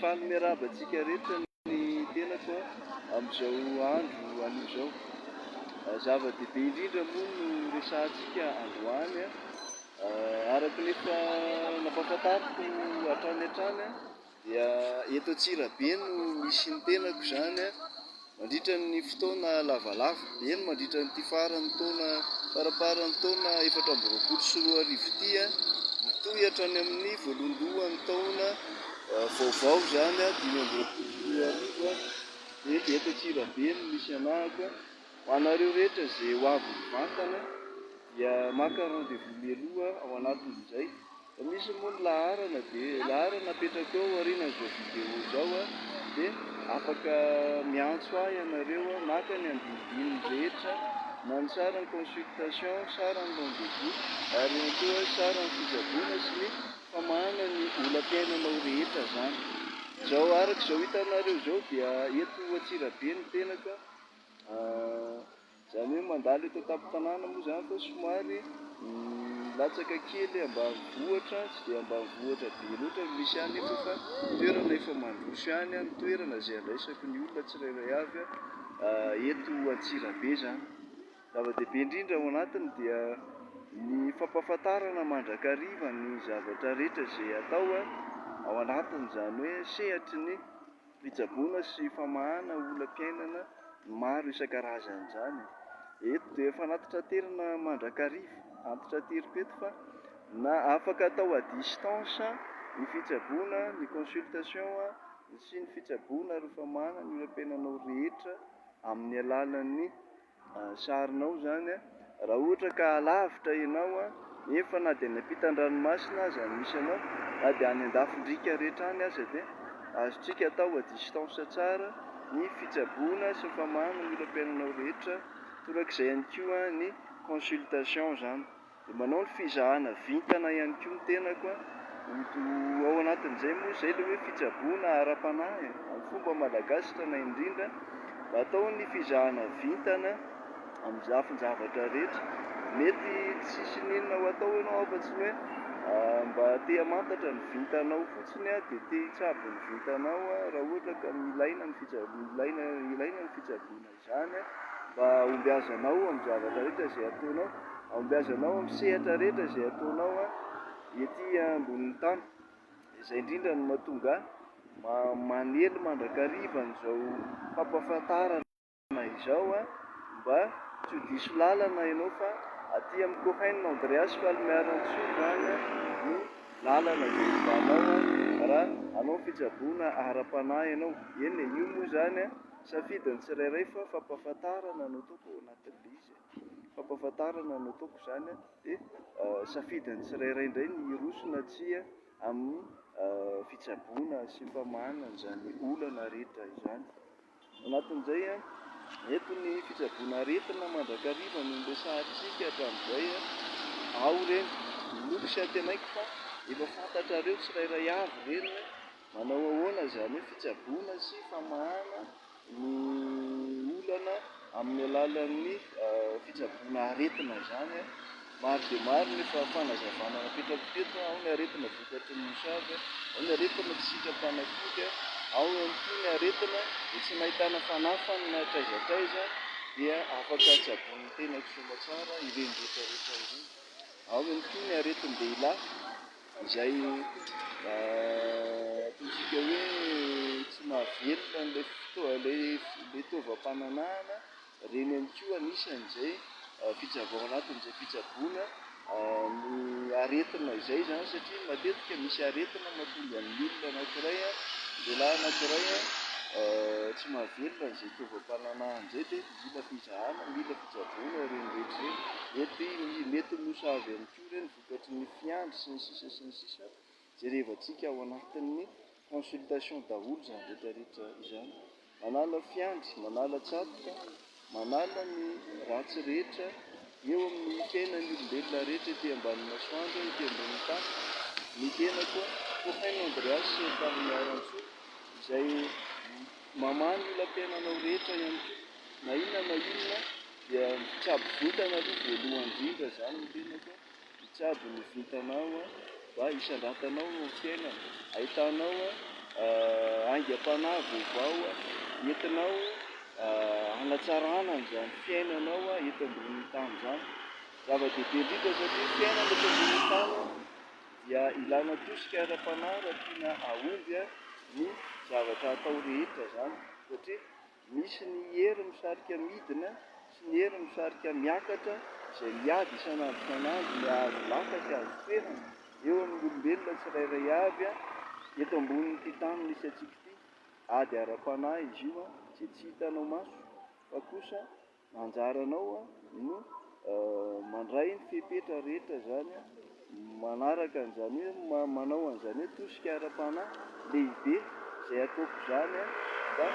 faly miarahaba antsika rehetra ny tenako amin'izao andro anio izao. Zava-dehibe indrindra moa no resahantsika androany araka ny efa nampahafantariko hatrany hatrany dia eto Antsirabe no misy ny tenako izany mandritra ny fotoana lavalava, eny mandritra nyity faran'ny taona faraparan'ny taona 2024 ity mitohy hatrany amin'ny voalondohan'ny taona vaovao izany 2024 dia eto Antsirabe no misy anahako. Ho anareo rehetra izay ho avy mivantana dia maka rendez-vous mialoha ao anatin'izay. Misy moa ny laharana dia laharana apetraka ao aorianan'izao vidéo izao dia afaka miantso ahy ianareo maka ny andinidininy rehetra na ny sarany consultation, sarany rendez-vous ary koa sarany fisaboana sy ny famahana ny olam-piainanao rehetra izany. Izao araka izao hitanareo izao dia eto Antsirabe ny tenako izany hoe mandalo eto an-tampon-tanàna moa izany fa somary latsaka kely ambanivohitra, tsy dia ambanivohitra be loatra misy any efa fa toerana efa mandroso ihany ny toerana izay andraisako ny olona tsirairay avy eto Antsirabe izany. Zava-dehibe indrindra ao anatiny dia ny fampahafantarana mandrakariva ny zavatra rehetra izay atao ao anatiny, izany hoe sehatry ny fitsaboana sy famahana olam-piainana maro isan-karazany izany. Eto dia efa anaty traterina mandrakariva, antitra ateriko eto fa na afaka atao à distance ny fitsaboana, ny consultation sy ny fitsaboana ary famahana ny olam-piainanao rehetra amin'ny alalan'ny sarinao izany raha ohatra ka alavitra ianao nefa na dia any ampitan-dranomasina aza misy anao na dia any andafy-drika rehetra any aza dia azontsika atao à distance tsara ny fitsaboana sy ny famahana ny olam-piainanao rehetra, torak'izay ihany koa ny consultation izany. Dia manao ny fizahana vintana ihany koa ny tenako ao anatin'izay moa izay ilay hoe fitsaboana ara-panahy amin'ny fomba malagasy tanahy indrindra mba atao ny fizahana vintana amin'ny lafin-javatra rehetra. Mety tsisy n'inona ho atao ianao afa-tsy hoe mba te hamantatra ny vintanao fotsiny dia te hitsabo ny vintanao raha ohatra ka ilaina ny fitsaboana izany mba hombiazanao amin'ny zavatra rehetra izay ataonao, hombiazanao amin'ny sehatra rehetra izay ataonao ety ambonin'ny tany. Izay indrindra no mahatonga manely mandrakariva an'izao fampahafantarana izao mba tsy ho diso lalana ianao fa aty amin'ny Cohen Andreas Falmerantsov izany ny lalana izay hivanao raha hanao fitsaboana ara-panahy ianao. Eny io moa izany safidin'ny tsirairay fa fampahafantarana no ataoko ao anatin'ilay izy, fampahafantarana no ataoko izany dia safidin'ny tsirairay indray ny hirosona tsia amin'ny fitsaboana sy famahana izany olana rehetra izany. Anatin'izay eto ny fitsaboana aretina mandrakariva no resahantsika hatramin'izay ao ireny miloko sy antenaiko fa efa fantatrareo tsirairay avy ireny manao ahoana izany hoe fitsaboana sy famahana ny olana amin'ny alalan'ny fitsaboana aretina izany. Maro dia maro ny efa fanazavana napetrako teto, ao ny aretina vokatry ny mosavy, ao ny aretina tsy sitram-panafody, ao ihany koa ny aretina dia tsy nahitana fanafany na traizataiza dia afaka tsaboin'ny tenako soa tsara ireny rehetrarehetra ireny. Ao ihany koa ny aretin-dehilahy izay ataontsika hoe tsy mahavelona ilay fitaovam-pananahana, ireny ihany koa anisan'izay fitsabo ao anatin'izay fitsaboana ny aretina izay izany satria matetika misy aretina mahatonga ny olona anankiray, lehilahy anankiray tsy mahavelona izay fitaovam-pananahana izay dia mila fizahana, mila fitsaboana ireny rehetra ireny. Mety mosavy ihany koa ireny vokatry ny fiandry sy ny sisa jerevantsika ao anatin'ny consultation daholo izany rehetrarehetra izany. Manala fiandry, manala tsatoka, manala ny ratsy rehetra eo amin'ny fiainan'ny olombelona rehetra ety ambanin'ny masoandro, ety ambonin'ny tany. Ny tenako Cohen Andreas Falmerantsov izay mamaha ny olam-piainanao rehetra ihany koa na inona na inona dia mitsabo vintana aloha voalohany indrindra izany ny tenako, mitsabo ny vintanao mba hisandratanao amin'ny fiainana, ahitanao aingam-panahy vaovao entinao hanatsarana an'izany fiainanao eto ambonin'ny tany izany. Zava-dehibe indrindra satria fiainana eto ambonin'ny tany dia ilana tosika ara-panahy raha tiana ahomby ny zavatra atao rehetra izany, satria misy ny hery misarika midina sy ny hery misarika miakatra izay miady isanandro mihazo lafa sy hazo toerana eo amin'ny olombelona tsirairay avy eto ambonin'ity tany misy antsika ity. Ady ara-panahy izy io izay tsy hitanao maso, fa kosa anjaranao no mandray ny fepetra rehetra izany manaraka an'izany hoe manao an'izany hoe tosika ara-panahy lehibe izay ataoko izany mba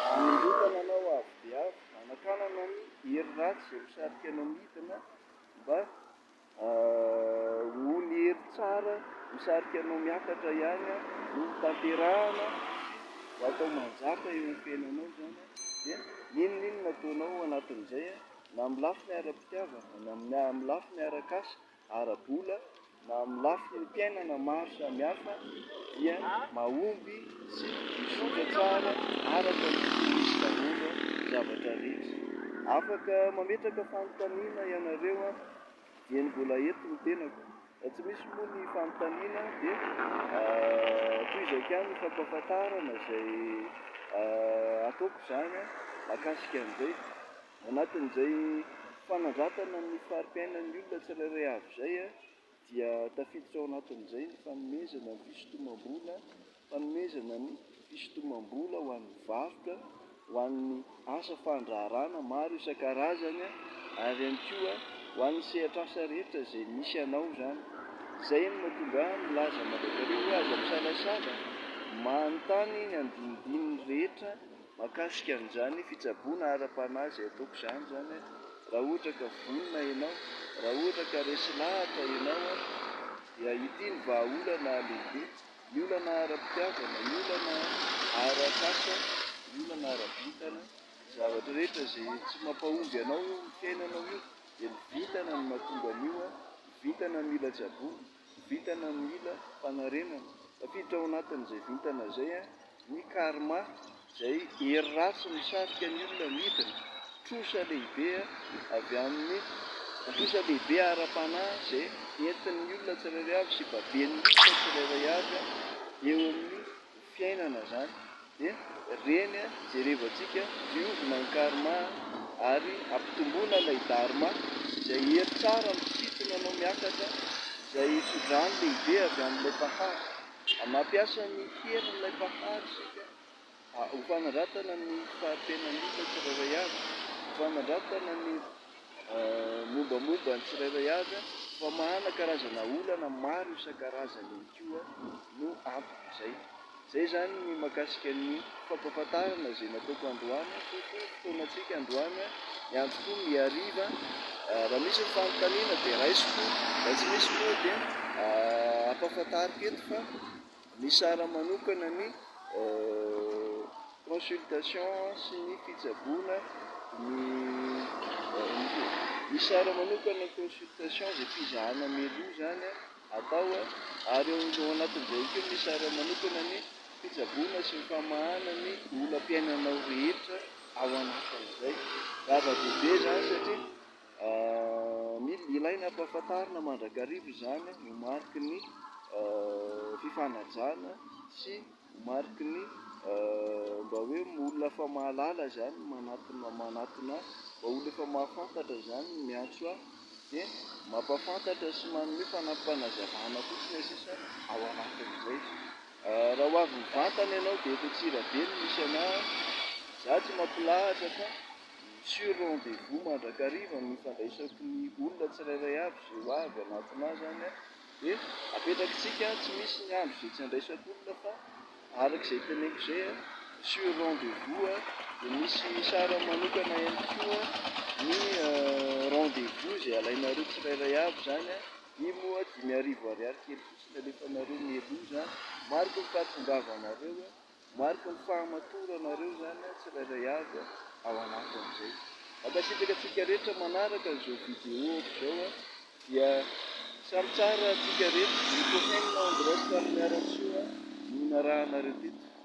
hanindrotana anao avy dia avy, hanakanana ny hery ratsy izay misarika anao midina mba ho ny hery tsara misarika anao miakatra ihany no tanterahana sy atao manjaka eo amin'ny fiainanao izany dia inona nataonao anatin'izay na amin'ny lafiny ara-pitiavana, na amin'ny lafiny ara-kasa, ara-bola, na amin'ny lafiny mpiainana maro samihafa dia mahomby sy misotra tsara araka ny misy daholo zavatra rehetra. Afaka mametraka fanontaniana ianareo dia ny mbola eto ny tenako. Raha tsy misy moa ny fanontaniana dia toizako ihany ny fampahafantarana izay ataoko izany mahakasika an'izay. Anatin'izay fanandratana ny fari-piainan'ny olona tsirairay avy izay dia tafiditra ao anatin'izay ny fanomezana ny fisintomam-bola, fanomezana ny fisintomam-bola ho an'ny varotra, ho an'ny asa fandraharana maro isan-karazany ary ihany koa ho an'ny sehatr'asa rehetra izay misy anao izany. Izay no mahatonga milaza mandrakareo hoe aza misalasala manontany ny andinindininy rehetra mahakasika an'izany fitsaboana ara-panahy izay ataoko izany raha ohatra ka vonona ianao, raha ohatra ka resy lahatra ianao dia ity ny vahaolana lehibe, ny olana ara-pitiavana, ny olana ara-kasa, ny olana ara-vintana, zavatra rehetra izay tsy mampahomby anao ny fiainanao io dia ny vintana no mahatonga an'io, vintana no mila tsaboana, vintana no mila fanarenana. Tafiditra ao anatin'izay vintana izay ny karma izay hery ratsy misarika ny olona midina, trosa lehibe avy amin'ny trosa lehibe ara-panahy izay entin'ny olona tsirairay avy sy baben'ny olona tsirairay avy eo amin'ny fiainana izany dia reny jerevantsika diovina ny karma ary ampitomboana ilay dharma izay hery tsara misintona anao miakatra izay fidrany lehibe avy amin'ilay pahary. Mampiasa ny herin'ilay pahary isika ho fanandratana ny fari-piainan'ny olona tsirairay avy, ho fanandratana ny mombamomba ny tsirairay avy fa mahana karazana olana maro isan-karazany ihany koa no ampy. Izay zany ny mahakasika ny fampahafantarana izay nataoko androany, fotoanantsika androany miantoko miariva. Raha misy ny fanontaniana dia raisiko, raha tsy misy moa dia ampahafantariko eto fa ny sara manokana ny consultation sy ny fitsaboana, ny sara manokana ny consultation izay fizahana mialoha izany atao ary ao anatin'izay koa ny sara manokana ny fitsaboana sy ny famahana ny olam-piainanao rehetra ao anatin'izay. Zava-dehibe izany satria ilaina ampahafantarina mandrakariva izany ho mariky ny fifanajana sy mariky ny mba hoe olona fa mahalala izany manatona mba olona fa mahafantatra izany no miantso ahy dia mampahafantatra sy manome fanampanazavana fotsiny sisa ao anatin'izay. Raha ho avy mivantana ianao dia eto Antsirabe no misy anahy, za tsy mampilahatra fa sur rendez-vous mandrakariva no ifandraisako ny olona tsirairay avy izay ho avy anatin'ahy izany dia apetrakitsika tsy misy ny andro izay tsy andraisako olona fa arak'izay teneniko izay sur rendez-vous dia misy sara manokana ihany koa ny rendez-vous izay alainareo tsirairay avy izany io moa 5,000 AR kely fotsiny alefanareo mialoha izany, mariky ny fahatongavanareo, mariky ny fahamatoranareo izany tsirairay avy ao anatin'izay. Mankasitraka antsika rehetra manaraka izao vidéo izao dia samy tsara antsika rehetra, ny tohainina Andrés Miaramsoa, ny raha anareo teto.